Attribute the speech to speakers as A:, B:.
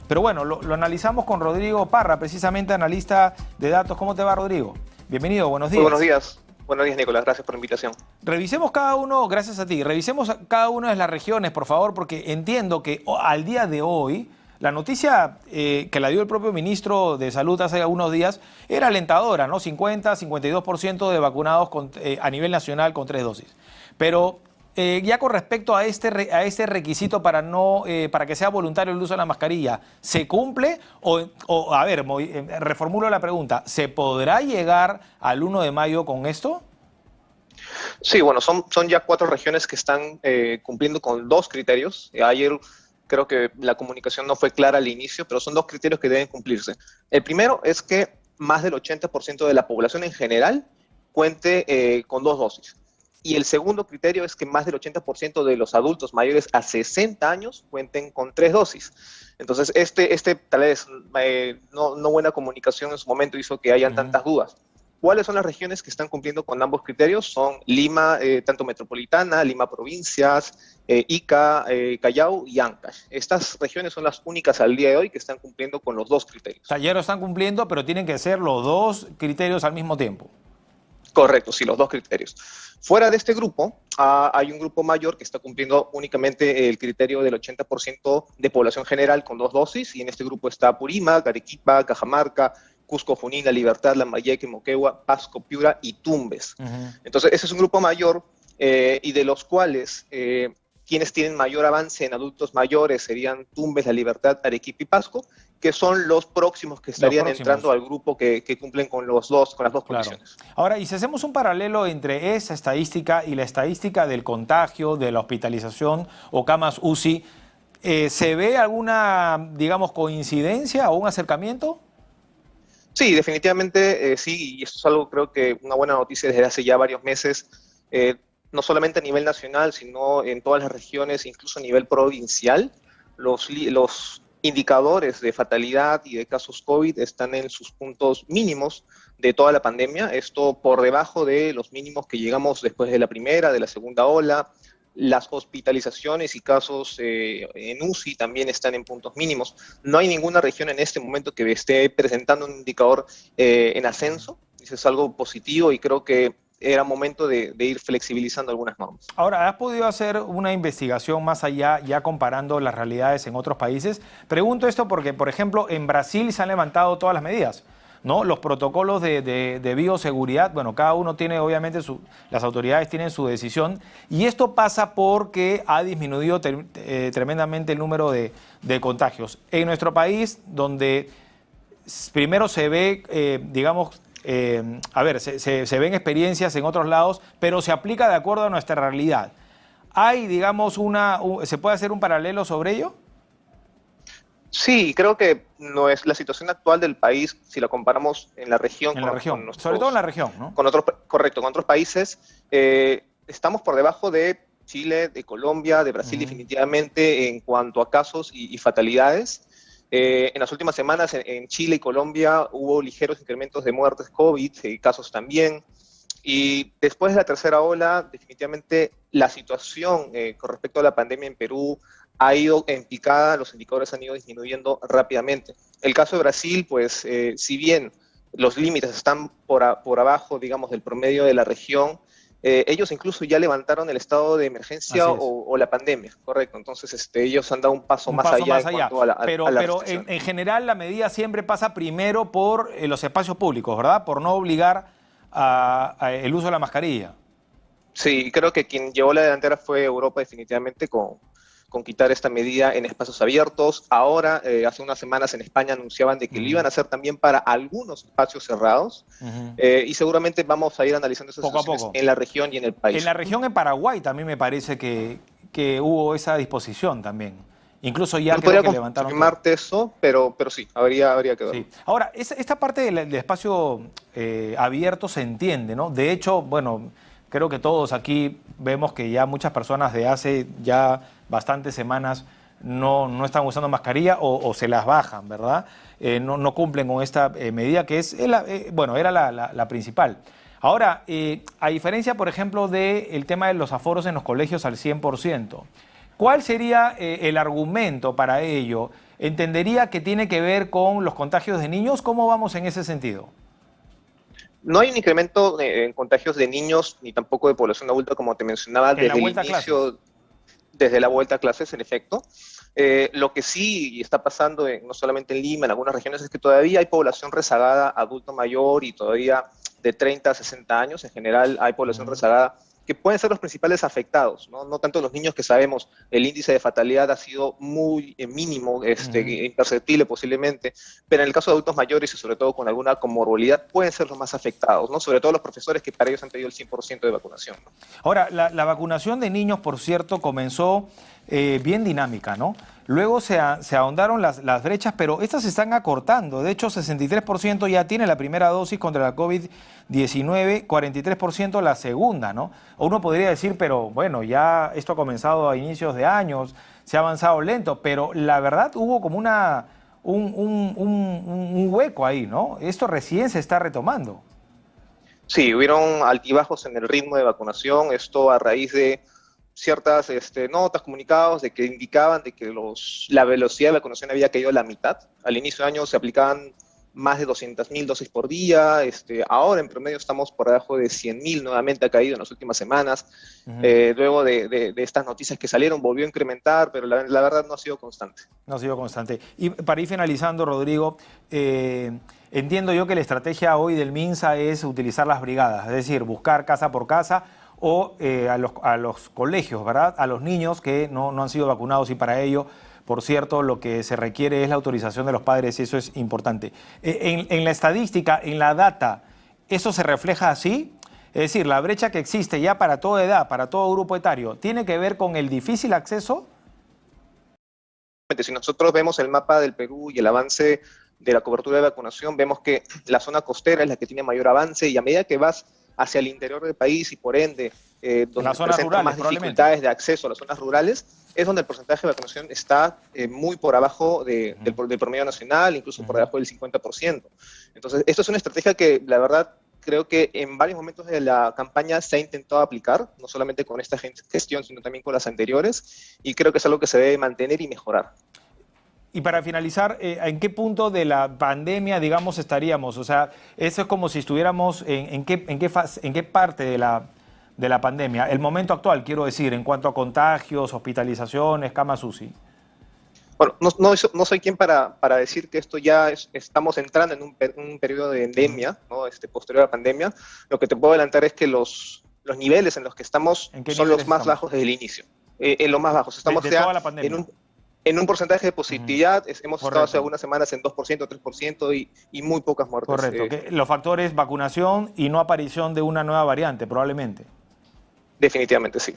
A: Pero bueno, lo analizamos con Rodrigo Parra, precisamente analista de datos. ¿Cómo te va, Rodrigo? Bienvenido, buenos días.
B: Muy buenos días. Buenos días, Nicolás. Gracias por la invitación.
A: Revisemos cada uno, gracias a ti, revisemos cada una de las regiones, por favor, porque entiendo que al día de hoy, la noticia que la dio el propio ministro de Salud hace algunos días era alentadora, ¿no? 50-52% de vacunados a nivel nacional con 3 dosis. Pero ya con respecto a este requisito para que sea voluntario el uso de la mascarilla, ¿se cumple? Reformulo la pregunta, ¿se podrá llegar al 1 de mayo con esto?
B: Sí, bueno, son ya 4 regiones que están cumpliendo con 2 criterios. Ayer creo que la comunicación no fue clara al inicio, pero son 2 criterios que deben cumplirse. El primero es que más del 80% de la población en general cuente con 2 dosis. Y el segundo criterio es que más del 80% de los adultos mayores a 60 años cuenten con 3 dosis. Entonces, tal vez no buena comunicación en su momento hizo que hayan tantas dudas. ¿Cuáles son las regiones que están cumpliendo con ambos criterios? Son Lima, tanto metropolitana, Lima provincias, Ica, Callao y Ancash. Estas regiones son las únicas al día de hoy que están cumpliendo con los 2 criterios.
A: O sea, ya lo están cumpliendo, pero tienen que ser los 2 criterios al mismo tiempo.
B: Correcto, sí, los 2 criterios. Fuera de este grupo, hay un grupo mayor que está cumpliendo únicamente el criterio del 80% de población general con 2 dosis, y en este grupo está Apurímac, Arequipa, Cajamarca, Cusco, Junín, La Libertad, Lambayeque, Moquegua, Pasco, Piura y Tumbes. Entonces, ese es un grupo mayor y de los cuales quienes tienen mayor avance en adultos mayores serían Tumbes, La Libertad, Arequipa y Pasco, que son los próximos que estarían entrando al grupo que cumplen con las dos condiciones.
A: Ahora, y si hacemos un paralelo entre esa estadística y la estadística del contagio, de la hospitalización o camas UCI, ¿se ve alguna, digamos, coincidencia o un acercamiento?
B: Sí, definitivamente sí, y esto es algo, creo que una buena noticia desde hace ya varios meses, no solamente a nivel nacional, sino en todas las regiones, incluso a nivel provincial. Los indicadores de fatalidad y de casos COVID están en sus puntos mínimos de toda la pandemia, esto por debajo de los mínimos que llegamos después de la primera, de la segunda ola. Las hospitalizaciones y casos en UCI también están en puntos mínimos. No hay ninguna región en este momento que esté presentando un indicador en ascenso. Eso es algo positivo y creo que era momento de ir flexibilizando algunas normas.
A: Ahora, ¿has podido hacer una investigación más allá, ya comparando las realidades en otros países? Pregunto esto porque, por ejemplo, en Brasil se han levantado todas las medidas, ¿no? Los protocolos de bioseguridad, bueno, cada uno tiene, obviamente, las autoridades tienen su decisión, y esto pasa porque ha disminuido tremendamente el número de contagios. En nuestro país, donde primero se ve, digamos, se ven experiencias en otros lados, pero se aplica de acuerdo a nuestra realidad. ¿Hay, digamos, se puede hacer un paralelo sobre ello?
B: Sí, creo que no es la situación actual del país, si la comparamos en la región.
A: Sobre todo en la región, ¿no?
B: Correcto, con otros países. Estamos por debajo de Chile, de Colombia, de Brasil definitivamente en cuanto a casos y fatalidades. En las últimas semanas en Chile y Colombia hubo ligeros incrementos de muertes COVID, casos también. Y después de la tercera ola, definitivamente la situación con respecto a la pandemia en Perú ha ido en picada, los indicadores han ido disminuyendo rápidamente. El caso de Brasil, pues, si bien los límites están por abajo, digamos, del promedio de la región, ellos incluso ya levantaron el estado de emergencia o la pandemia, correcto. Entonces, ellos han dado un paso más allá. En cuanto a la
A: pero en general la medida siempre pasa primero por los espacios públicos, ¿verdad? Por no obligar el uso de la mascarilla.
B: Sí, creo que quien llevó la delantera fue Europa definitivamente con quitar esta medida en espacios abiertos. Ahora, hace unas semanas en España anunciaban de que lo iban a hacer también para algunos espacios cerrados, y seguramente vamos a ir analizando esas situaciones en la región y en el país.
A: En la región, en Paraguay, también me parece que hubo esa disposición también. Incluso ya
B: no
A: creo
B: podría
A: que levantaron
B: confirmarte eso, pero sí, habría que verlo.
A: Sí. Ahora, esta parte del espacio abierto se entiende, ¿no? De hecho, bueno, creo que todos aquí vemos que ya muchas personas de hace ya bastantes semanas no están usando mascarilla o se las bajan, ¿verdad? No cumplen con esta medida que era la principal. Ahora, a diferencia, por ejemplo, del tema de los aforos en los colegios al 100%, ¿Cuál sería el argumento para ello? ¿Entendería que tiene que ver con los contagios de niños? ¿Cómo vamos en ese sentido?
B: No hay un incremento en contagios de niños ni tampoco de población adulta, como te mencionaba,
A: En la
B: desde el
A: vuelta a clases.
B: inicio, desde la vuelta a clases, en efecto. Lo que sí está pasando, no solamente en Lima, en algunas regiones, es que todavía hay población rezagada, adulto mayor y todavía de 30 a 60 años. En general hay población rezagada que pueden ser los principales afectados, ¿no? No tanto los niños, que sabemos el índice de fatalidad ha sido muy mínimo, imperceptible posiblemente, pero en el caso de adultos mayores y sobre todo con alguna comorbilidad pueden ser los más afectados, ¿no? Sobre todo los profesores, que para ellos han pedido el 100% de vacunación, ¿no?
A: Ahora, la vacunación de niños, por cierto, comenzó bien dinámica, ¿no? Luego se ahondaron las brechas, pero estas se están acortando. De hecho, 63% ya tiene la primera dosis contra la COVID-19, 43% la segunda, ¿no? Uno podría decir, pero bueno, ya esto ha comenzado a inicios de años, se ha avanzado lento, pero la verdad hubo como un hueco ahí, ¿no? Esto recién se está retomando.
B: Sí, hubieron altibajos en el ritmo de vacunación, esto a raíz de ciertas notas, comunicados de que indicaban de que la velocidad de vacunación había caído a la mitad. Al inicio de año se aplicaban más de 200.000 dosis por día, ahora en promedio estamos por debajo de 100.000, nuevamente ha caído en las últimas semanas. Luego de estas noticias que salieron volvió a incrementar, pero la verdad no ha sido constante.
A: No ha sido constante. Y para ir finalizando, Rodrigo, entiendo yo que la estrategia hoy del MINSA es utilizar las brigadas, es decir, buscar casa por casa o a los colegios, ¿verdad? A los niños que no han sido vacunados, y para ello, por cierto, lo que se requiere es la autorización de los padres, y eso es importante. En la estadística, en la data, ¿eso se refleja así? Es decir, la brecha que existe ya para toda edad, para todo grupo etario, ¿tiene que ver con el difícil acceso?
B: Si nosotros vemos el mapa del Perú y el avance de la cobertura de vacunación, vemos que la zona costera es la que tiene mayor avance, y a medida que vas hacia el interior del país y por ende donde presentan más dificultades de acceso a las zonas rurales, es donde el porcentaje de vacunación está muy por abajo del promedio nacional, incluso por debajo del 50%. Entonces, esto es una estrategia que la verdad creo que en varios momentos de la campaña se ha intentado aplicar, no solamente con esta gestión, sino también con las anteriores, y creo que es algo que se debe mantener y mejorar.
A: Y para finalizar, ¿en qué punto de la pandemia, digamos, estaríamos? O sea, eso es como si estuviéramos en qué parte de la pandemia. El momento actual, quiero decir, en cuanto a contagios, hospitalizaciones, camas UCI.
B: Bueno, no soy quien para decir que esto ya estamos entrando en un periodo de endemia, ¿no? Posterior a la pandemia. Lo que te puedo adelantar es que los niveles en los que estamos son los más bajos desde el inicio. En los más bajos. Estamos
A: de
B: ya
A: toda la pandemia.
B: en un porcentaje de positividad. Hemos estado hace algunas semanas en 2%, 3% y muy pocas muertes.
A: Correcto. Los factores vacunación y no aparición de una nueva variante, probablemente.
B: Definitivamente sí.